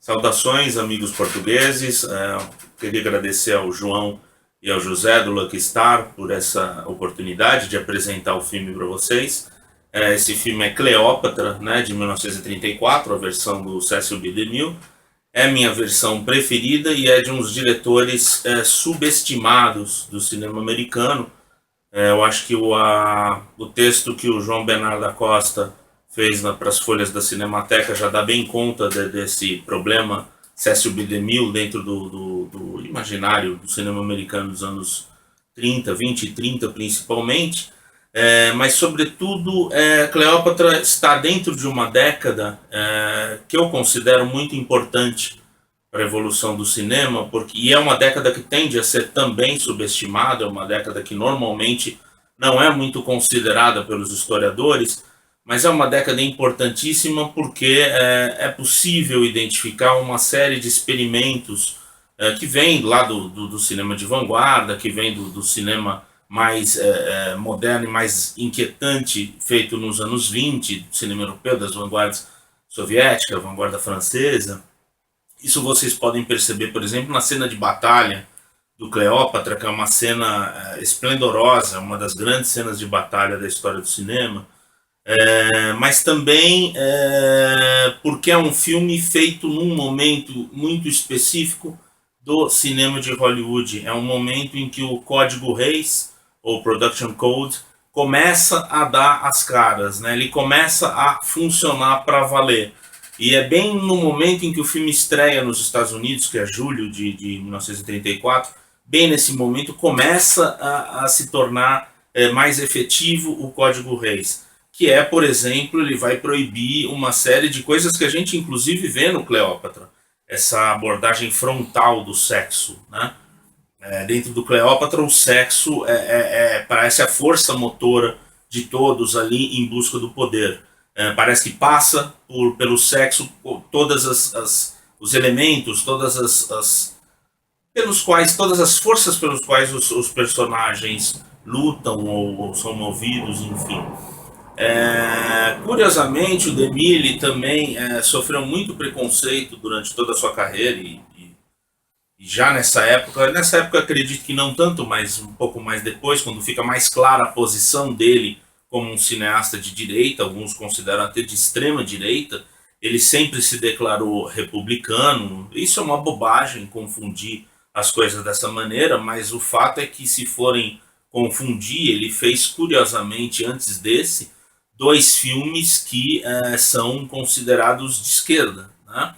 Saudações, amigos portugueses. Queria agradecer ao João e ao José do Lucky Star por essa oportunidade de apresentar o filme para vocês. Esse filme é Cleópatra, né, de 1934, a versão do Cecil B. DeMille. É minha versão preferida e é de uns diretores subestimados do cinema americano. Eu acho que o texto que o João Bernardo da Costa fez para as folhas da Cinemateca já dá bem conta desse problema Cecil B. DeMille dentro do imaginário do cinema americano dos anos 30, 20 e 30 principalmente. Mas sobretudo Cleópatra está dentro de uma década que eu considero muito importante para a evolução do cinema, e é uma década que tende a ser também subestimada, é uma década que normalmente não é muito considerada pelos historiadores, mas é uma década importantíssima porque é possível identificar uma série de experimentos que vem lá do cinema de vanguarda, que vem do cinema mais moderno e mais inquietante, feito nos anos 20, do cinema europeu, das vanguardas soviética, vanguarda francesa. Isso vocês podem perceber, por exemplo, na cena de batalha do Cleópatra, que é uma cena esplendorosa, uma das grandes cenas de batalha da história do cinema, mas também porque é um filme feito num momento muito específico do cinema de Hollywood. É um momento em que o Código Reis, ou Production Code, começa a dar as caras, né? Ele começa a funcionar para valer. E é bem no momento em que o filme estreia nos Estados Unidos, que é julho de 1934, bem nesse momento começa a se tornar mais efetivo o Código Reis, que é, por exemplo, ele vai proibir uma série de coisas que a gente inclusive vê no Cleópatra, essa abordagem frontal do sexo, né? Dentro do Cleópatra, o sexo parece a força motora de todos ali em busca do poder. Parece que passa pelo sexo todas os elementos, todas as forças pelos quais os personagens lutam ou são movidos, enfim. Curiosamente, o DeMille também sofreu muito preconceito durante toda a sua carreira e já nessa época acredito que não tanto, mas um pouco mais depois, quando fica mais clara a posição dele como um cineasta de direita, alguns consideram até de extrema direita, ele sempre se declarou republicano. Isso é uma bobagem, confundir as coisas dessa maneira, mas o fato é que, se forem confundir, ele fez curiosamente antes desse dois filmes que são considerados de esquerda, né?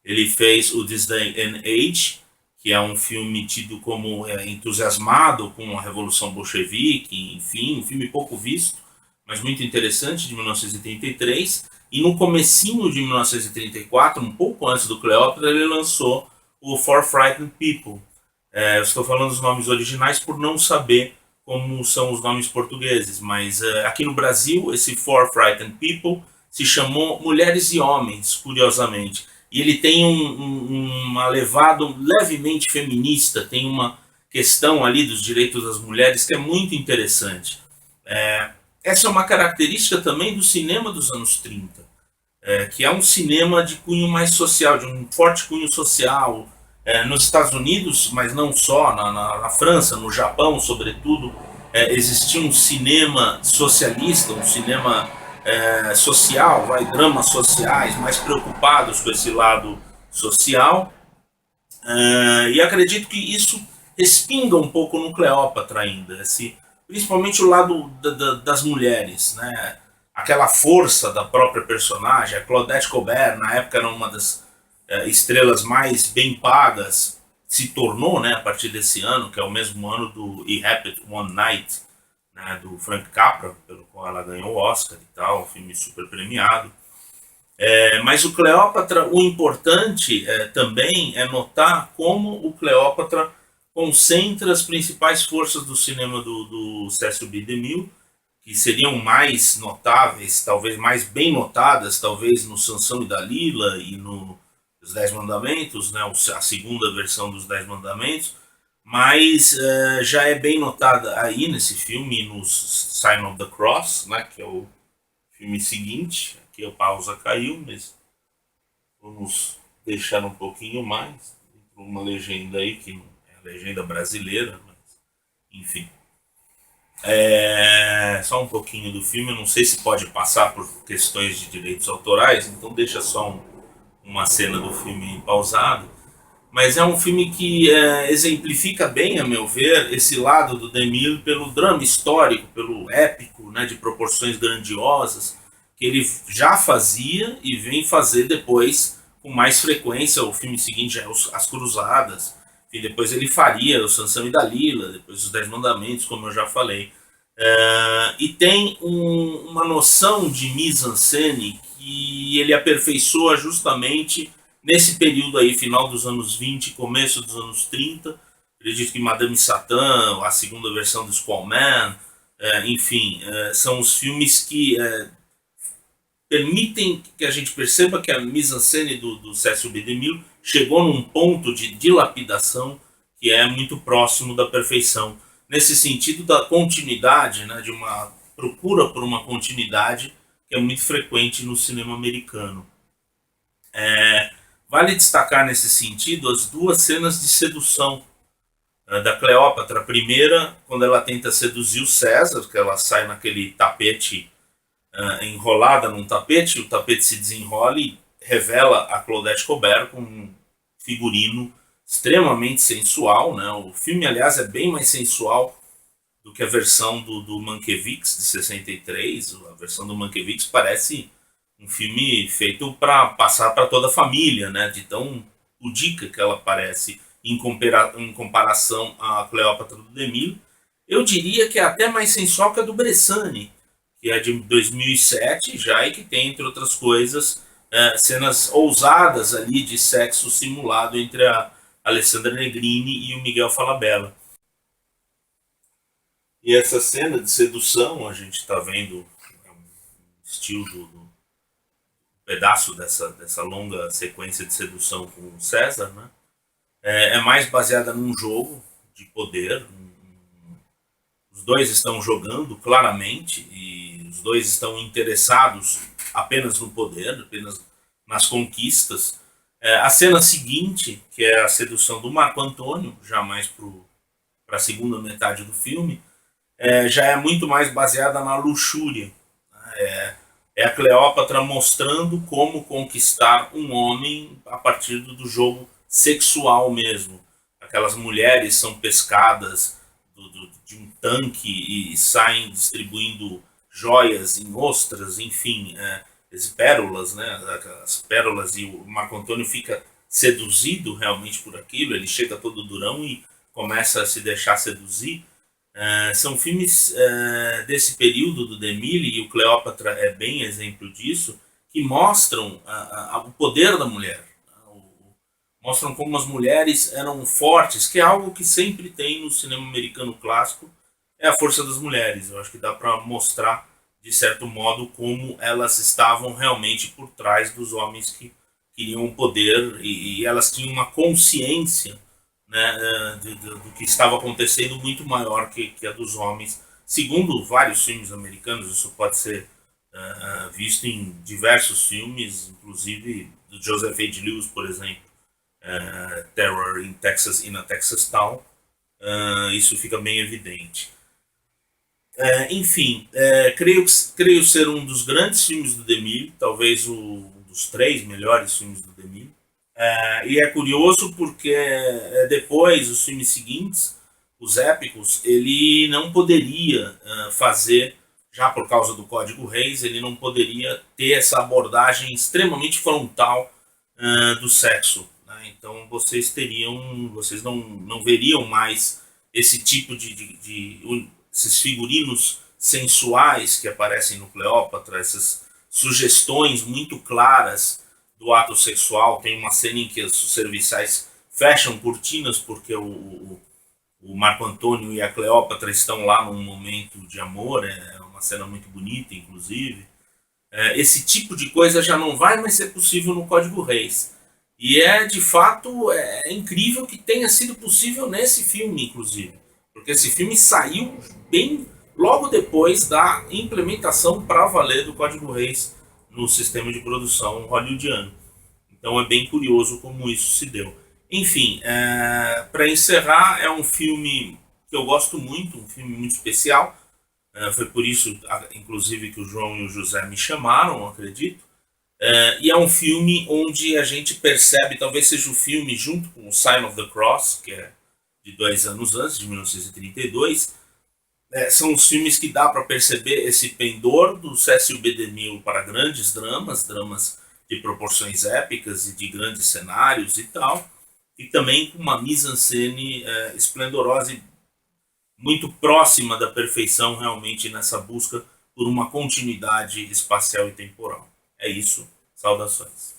Ele fez o Disdain and Age, que é um filme tido como entusiasmado com a Revolução Bolchevique, enfim, um filme pouco visto, mas muito interessante, de 1933, e no comecinho de 1934, um pouco antes do Cleópatra, ele lançou o For Frightened People. Eu estou falando os nomes originais por não saber como são os nomes portugueses, mas aqui no Brasil, esse For Frightened People se chamou Mulheres e Homens, curiosamente. E ele tem uma levada levemente feminista, tem uma questão ali dos direitos das mulheres que é muito interessante. Essa é uma característica também do cinema dos anos 30, que é um cinema de cunho mais social, de um forte cunho social. Nos Estados Unidos, mas não só, na França, no Japão, sobretudo, existia um cinema socialista, um cinema social, dramas sociais, mais preocupados com esse lado social. E acredito que isso respinga um pouco no Cleópatra ainda, principalmente o lado das mulheres, né? Aquela força da própria personagem. A Claudette Colbert, na época, era uma das estrelas mais bem pagas, se tornou, né, a partir desse ano, que é o mesmo ano do It Happened One Night, né, do Frank Capra, pelo qual ela ganhou o Oscar e tal, um filme super premiado. Mas o Cleópatra, o importante também é notar como o Cleópatra concentra as principais forças do cinema do Cecil B. DeMille, que seriam mais notáveis, talvez mais bem notadas, talvez no Sansão e Dalila e no Os Dez Mandamentos, né, a segunda versão dos Dez Mandamentos, mas já é bem notada aí nesse filme, no Sign of the Cross, né, que é o filme seguinte. Aqui a pausa caiu, mas vamos deixar um pouquinho mais, uma legenda aí que não é a legenda brasileira, mas enfim. Só um pouquinho do filme, eu não sei se pode passar por questões de direitos autorais, então deixa só uma cena do filme pausado. Mas é um filme que exemplifica bem, a meu ver, esse lado do DeMille pelo drama histórico, pelo épico, né, de proporções grandiosas, que ele já fazia e vem fazer depois com mais frequência. O filme seguinte é As Cruzadas, e depois ele faria o Sansão e Dalila, depois os Dez Mandamentos, como eu já falei. E tem uma noção de mise-en-scène que ele aperfeiçoa justamente nesse período aí, final dos anos 20, começo dos anos 30. Acredito que Madame Satã, a segunda versão do Squallman, enfim, são os filmes que permitem que a gente perceba que a mise-en-scène do Cecil B. DeMille chegou num ponto de dilapidação que é muito próximo da perfeição. Nesse sentido da continuidade, né, de uma procura por uma continuidade que é muito frequente no cinema americano. Vale destacar nesse sentido as duas cenas de sedução da Cleópatra. A primeira, quando ela tenta seduzir o César, que ela sai naquele tapete, enrolada num tapete, o tapete se desenrola e revela a Claudette Colbert com um figurino extremamente sensual, né? O filme, aliás, é bem mais sensual do que a versão do Mankiewicz de 63. A versão do Mankiewicz parece um filme feito para passar para toda a família, né? De tão pudica que ela parece em comparação à Cleópatra do DeMille. Eu diria que é até mais sensual que a do Bressani, que é de 2007 já, e que tem, entre outras coisas, cenas ousadas ali de sexo simulado entre a Alessandra Negrini e o Miguel Falabella. E essa cena de sedução, a gente está vendo um estilo do pedaço dessa longa sequência de sedução com o César, né? É mais baseada num jogo de poder. Os dois estão jogando claramente e os dois estão interessados apenas no poder, apenas nas conquistas. A cena seguinte, que é a sedução do Marco Antônio, já mais para a segunda metade do filme, já é muito mais baseada na luxúria. É a Cleópatra mostrando como conquistar um homem a partir do jogo sexual mesmo. Aquelas mulheres são pescadas de um tanque e saem distribuindo joias em ostras, enfim, pérolas, né? As pérolas, e o Marco Antônio fica seduzido realmente por aquilo. Ele chega todo durão e começa a se deixar seduzir. São filmes desse período do DeMille, e o Cleópatra é bem exemplo disso, que mostram o poder da mulher, mostram como as mulheres eram fortes, que é algo que sempre tem no cinema americano clássico, é a força das mulheres. Eu acho que dá para mostrar, de certo modo, como elas estavam realmente por trás dos homens que queriam o poder, e elas tinham uma consciência, né, do que estava acontecendo muito maior que a dos homens. Segundo vários filmes americanos, isso pode ser visto em diversos filmes, inclusive do Joseph H. Lewis, por exemplo, Terror in a Texas Town. Isso fica bem evidente. Enfim, creio ser um dos grandes filmes do DeMille, talvez um dos 3 melhores filmes do DeMille. E é curioso porque depois, os filmes seguintes, os épicos, ele não poderia fazer, já por causa do Código Reis, ele não poderia ter essa abordagem extremamente frontal do sexo. Né? Então vocês não veriam mais esse tipo esses figurinos sensuais que aparecem no Cleópatra, essas sugestões muito claras do ato sexual. Tem uma cena em que os serviçais fecham cortinas porque o Marco Antônio e a Cleópatra estão lá num momento de amor. É uma cena muito bonita, inclusive. Esse tipo de coisa já não vai mais ser possível no Código Reis. E de fato, é incrível que tenha sido possível nesse filme, inclusive. Porque esse filme saiu bem logo depois da implementação para valer do Código Reis no sistema de produção hollywoodiano. Então é bem curioso como isso se deu. Enfim, para encerrar, é um filme que eu gosto muito, um filme muito especial. Foi por isso, inclusive, que o João e o José me chamaram, acredito. E é um filme onde a gente percebe, talvez seja o filme junto com o Sign of the Cross, que é de 2 anos antes, de 1932, são os filmes que dá para perceber esse pendor do Cecil B. DeMille para grandes dramas, dramas de proporções épicas e de grandes cenários e tal, e também com uma mise-en-scène esplendorosa e muito próxima da perfeição realmente nessa busca por uma continuidade espacial e temporal. É isso. Saudações.